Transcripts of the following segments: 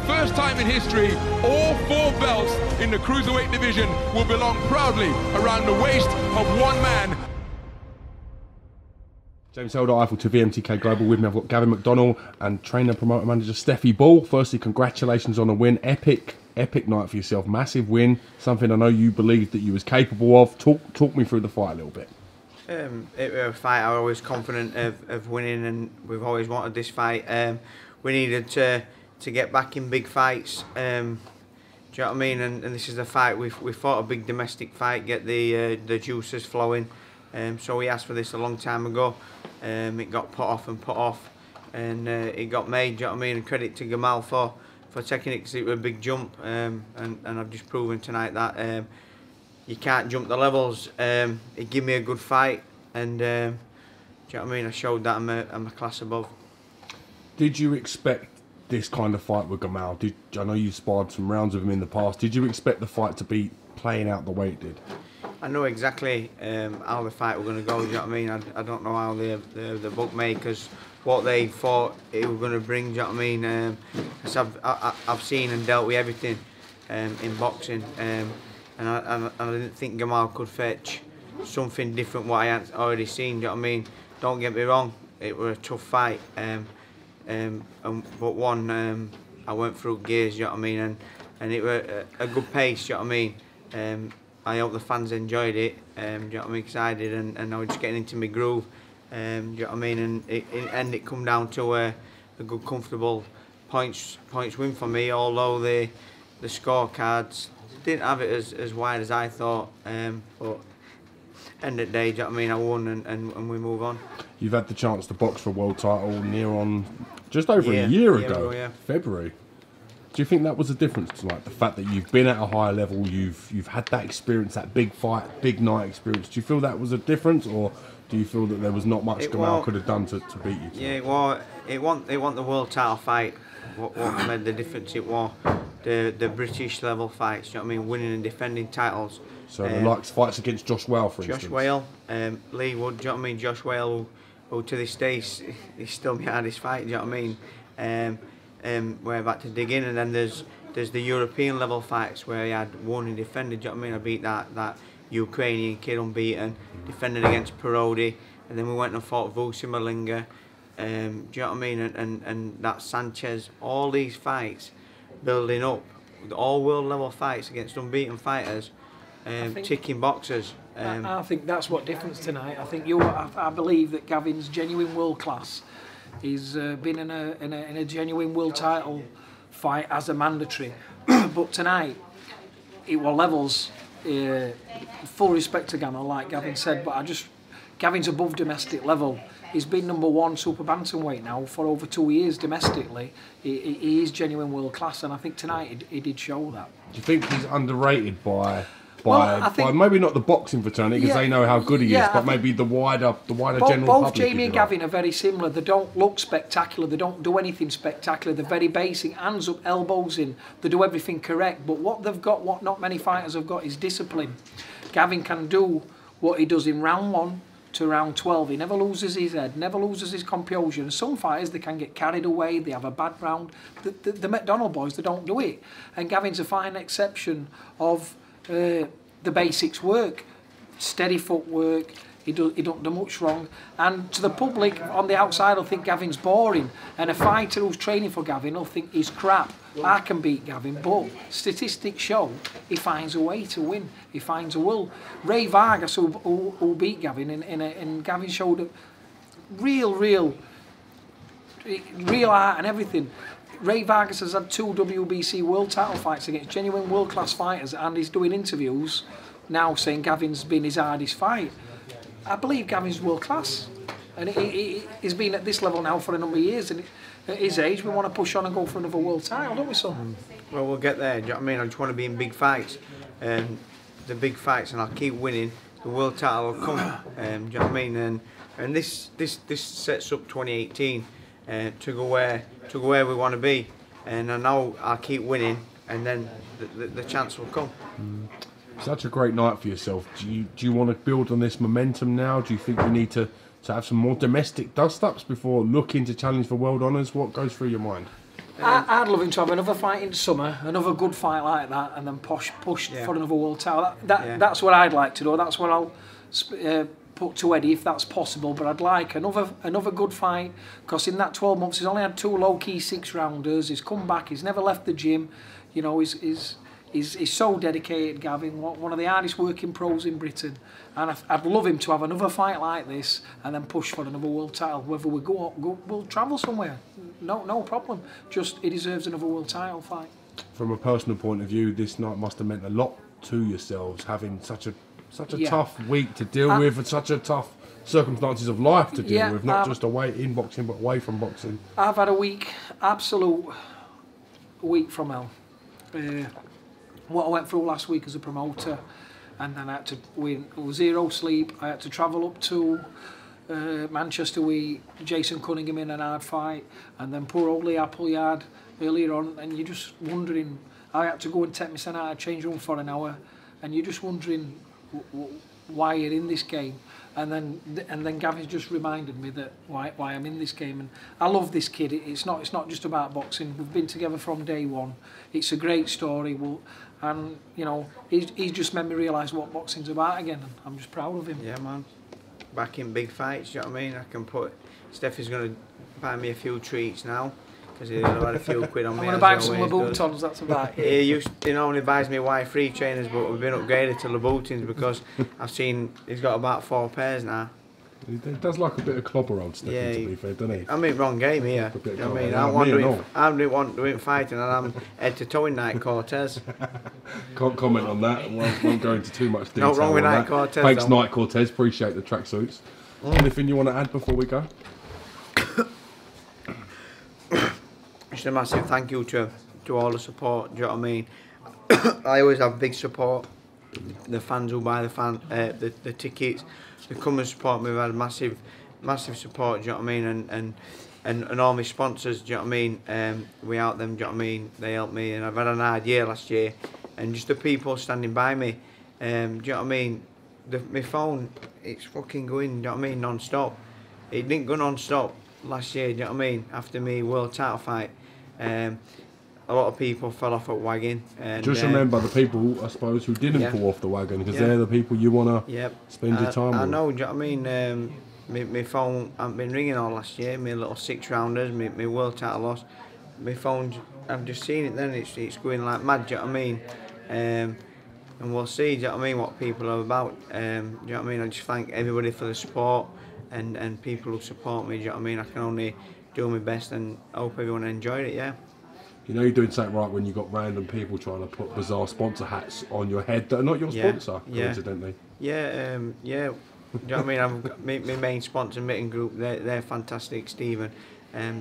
first time in history, all 4 belts in the cruiserweight division will belong proudly around the waist of one man. James Helder, Eiffel to VMTK Global. With me, I've got Gavin McDonnell and trainer promoter manager Steffi Ball. Firstly, congratulations on the win. Epic night for yourself. Massive win. Something I know you believed that you was capable of. Talk me through the fight a little bit. It was a fight I was always confident of winning, and we've always wanted this fight. We needed to get back in big fights. Do you know what I mean? And this is the fight we fought, a big domestic fight, get the juices flowing. So we asked for this a long time ago. It got put off, and it got made. Do you know what I mean? And credit to Gamal for taking it, because it was a big jump. And I've just proven tonight that you can't jump the levels. It gave me a good fight, and do you know what I mean? I showed that I'm a class above. Did you expect this kind of fight with Gamal? I know you sparred some rounds with him in the past. Did you expect the fight to be playing out the way it did? I know exactly how the fight was going to go. Do you know what I mean? I don't know how the bookmakers, what they thought it was going to bring. Do you know what I mean? Cause I've seen and dealt with everything in boxing, and I didn't think Gamal could fetch something different what I had already seen. Do you know what I mean? Don't get me wrong, it was a tough fight. But one, I went through gears. Do you know what I mean? And it was a good pace. Do you know what I mean? I hope the fans enjoyed it, do you know what I mean, because I did, and I was just getting into my groove, do you know what I mean, and it come down to a good, comfortable points win for me, although the scorecards didn't have it as wide as I thought, but end of the day, do you know what I mean, I won, and we move on. You've had the chance to box for a world title near on just over a year ago, yeah. February. Do you think that was a difference tonight? The fact that you've been at a higher level, you've had that experience, that big fight, big night experience. Do you feel that was a difference, or do you feel that there was not much Gamal could have done to beat you tonight? Yeah, well, it want the world title fight. What made the difference? It was the British level fights. Do you know what I mean? Winning and defending titles. So the likes fights against Josh Whale, for instance. Josh Whale, Lee Wood. Do you know what I mean? Josh Whale, who to this day he's still my hardest fight. Do you know what I mean? Where I've had to dig in, and then there's the European level fights where I had won and defended. Do you know what I mean? I beat that Ukrainian kid unbeaten, defended against Parodi, and then we went and fought Vusi Malinga. Do you know what I mean? And that Sanchez, all these fights building up, all world level fights against unbeaten fighters, ticking boxes. I think that's what difference tonight. I think I believe that Gavin's genuine world class. He's been in a genuine world title fight as a mandatory, but tonight it was levels. Full respect to Gamal, like Gavin said, but Gavin's above domestic level. He's been #1 super bantamweight now for over 2 years domestically. He is genuine world class, and I think tonight he did show that. Do you think he's underrated by maybe not the boxing fraternity, because they know how good he is, but maybe the wider general public? Both Jamie and Gavin are very similar. They don't look spectacular. They don't do anything spectacular. They're very basic, hands up, elbows in. They do everything correct. But what they've got, what not many fighters have got, is discipline. Gavin can do what he does in round 1 to round 12. He never loses his head, never loses his composure. And some fighters, they can get carried away. They have a bad round. The McDonnell boys, they don't do it. And Gavin's a fine exception of the basics work, steady footwork. He don't do much wrong, and to the public on the outside will think Gavin's boring, and a fighter who's training for Gavin will think he's crap. I can beat Gavin, but statistics show he finds a way to win. He finds a will. Ray Vargas, who beat Gavin, and Gavin showed a real art and everything. Ray Vargas has had 2 WBC world title fights against genuine world-class fighters, and he's doing interviews now saying Gavin's been his hardest fight. I believe Gavin's world-class, and he's been at this level now for a number of years, and at his age we want to push on and go for another world title, don't we, son? Well, we'll get there, do you know what I mean? I just want to be in big fights, the big fights, and I'll keep winning. The world title will come, do you know what I mean? And this sets up 2018 to go where we want to be, and I know I'll keep winning, and then the chance will come. Such a great night for yourself. Do you want to build on this momentum now? Do you think you need to have some more domestic dust-ups before looking to challenge for world honours? What goes through your mind? I'd love him to have another fight in summer, another good fight like that, and then push for another world title. That's what I'd like to do. That's what I'll put to Eddie if that's possible. But I'd like another good fight, because in that 12 months he's only had 2 low-key 6-rounders. He's come back. He's never left the gym. You know, he's so dedicated, Gavin. One of the hardest working pros in Britain. And I'd love him to have another fight like this and then push for another world title. Whether we we'll travel somewhere, no problem. Just he deserves another world title fight. From a personal point of view, this night must have meant a lot to yourselves, having such a tough week to deal with, and such a tough circumstances of life to deal with, not just away in boxing but away from boxing. I've had a week, absolute week from hell. What I went through last week as a promoter, and then I had to win 0 sleep. I had to travel up to Manchester with Jason Cunningham in an hard fight, and then poor old Lee Appleyard earlier on, and you're just wondering. I had to go and take my son out of change room for an hour, and you're just wondering why you're in this game. And then Gavin's just reminded me that why I'm in this game, and I love this kid. It's not just about boxing. We've been together from day one. It's a great story. And you know, he's just made me realise what boxing's about again, and I'm just proud of him. Yeah, man. Back in big fights, you know what I mean? I can put. Steffi's going to buy me a few treats now, because he'll have had a few quid on me. I'm going to buy him some Louboutins, that's about it. He normally buys me Y3 trainers, but we've been upgraded to Louboutins because I've seen he's got about 4 pairs now. He does like a bit of clobber on Steffi, to be fair, doesn't he? I'm in wrong game here. You know what I mean? I don't want doing fighting, and I'm head to toe in Nike Cortez. Can't comment on that. Won't go into too much detail. Not wrong with on Nike that. Cortez. Thanks, Nike Cortez. Appreciate the tracksuits. Anything you want to add before we go? Just a massive thank you to all the support. Do you know what I mean? I always have big support. The fans who buy the tickets, they come and support me. We've had massive support. Do you know what I mean? And all my sponsors. Do you know what I mean? We help them. Do you know what I mean? They help me, and I've had an hard year last year. And just the people standing by me. Do you know what I mean? My phone, it's fucking going. Do you know what I mean? Non-stop. It didn't go non-stop last year. Do you know what I mean? After me world title fight. A lot of people fell off at wagon. And, just remember the people, I suppose, who didn't fall off the wagon, because they're the people you want to spend your time with. I know, do you know what I mean? My phone hasn't been ringing all last year. My little 6-rounders, my world title loss. My phone, I've just seen it then, it's going like mad, do you know what I mean? And we'll see, do you know what I mean, what people are about. Do you know what I mean? I just thank everybody for the support and people who support me, do you know what I mean? I can only do my best, and I hope everyone enjoyed it, yeah. You know you're doing something right when you got random people trying to put bizarre sponsor hats on your head that are not your sponsor, coincidentally. Yeah, yeah. Do you know what I mean? I've got my main sponsor, Mitten Group, they're fantastic, Stephen.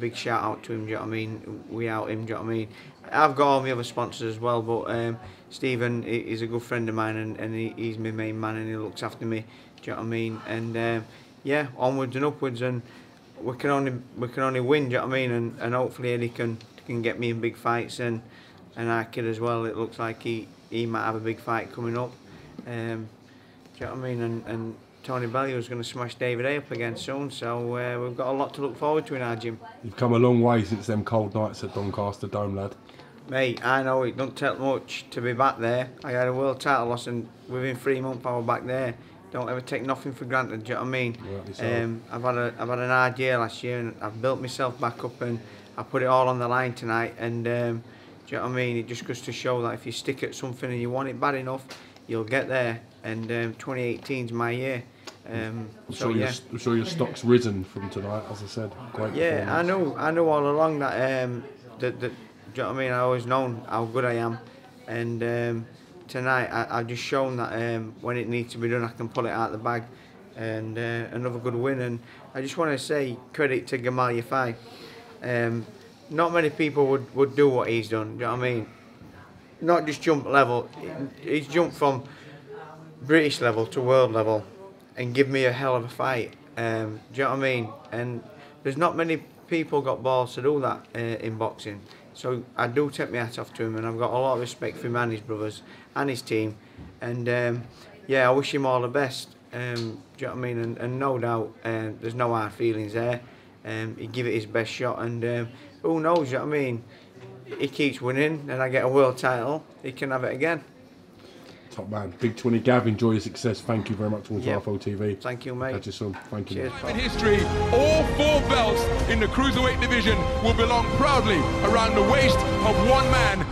Big shout out to him, do you know what I mean? We out him, do you know what I mean? I've got all my other sponsors as well, but Stephen is a good friend of mine, and he's my main man, and he looks after me, do you know what I mean? And yeah, onwards and upwards, and we can only win, do you know what I mean? And hopefully Eddie can get me in big fights, and our kid as well. It looks like he might have a big fight coming up. Do you know what I mean? And Tony Bellew's going to smash David A up again soon, so we've got a lot to look forward to in our gym. You've come a long way since them cold nights at Doncaster Dome, lad. Mate, I know it don't take much to be back there. I had a world title loss, and within 3 months I was back there. Don't ever take nothing for granted, do you know what I mean? I've had an hard year last year, and I've built myself back up, and I put it all on the line tonight, and do you know what I mean? It just goes to show that if you stick at something and you want it bad enough, you'll get there. And 2018's my year. I'm sure your stock's risen from tonight, as I said. Great performance. I know all along that do you know what I mean? I always known how good I am, and tonight I've just shown that when it needs to be done, I can pull it out of the bag, and another good win. And I just want to say credit to YAFAI. Not many people would do what he's done, do you know what I mean? Not just jump level, he's jumped from British level to world level and give me a hell of a fight. Do you know what I mean? And there's not many people got balls to do that in boxing. So I do take my hat off to him, and I've got a lot of respect for him and his brothers and his team. And yeah, I wish him all the best. Do you know what I mean? And no doubt, there's no hard feelings there. he give it his best shot, and who knows, you know what I mean? He keeps winning, and I get a world title, he can have it again. Top man. Big 20. Gav, enjoy your success. Thank you very much for watching RFO TV. Thank you, mate. Catch you soon. Thank you. Cheers, In history, all 4 belts in the cruiserweight division will belong proudly around the waist of one man,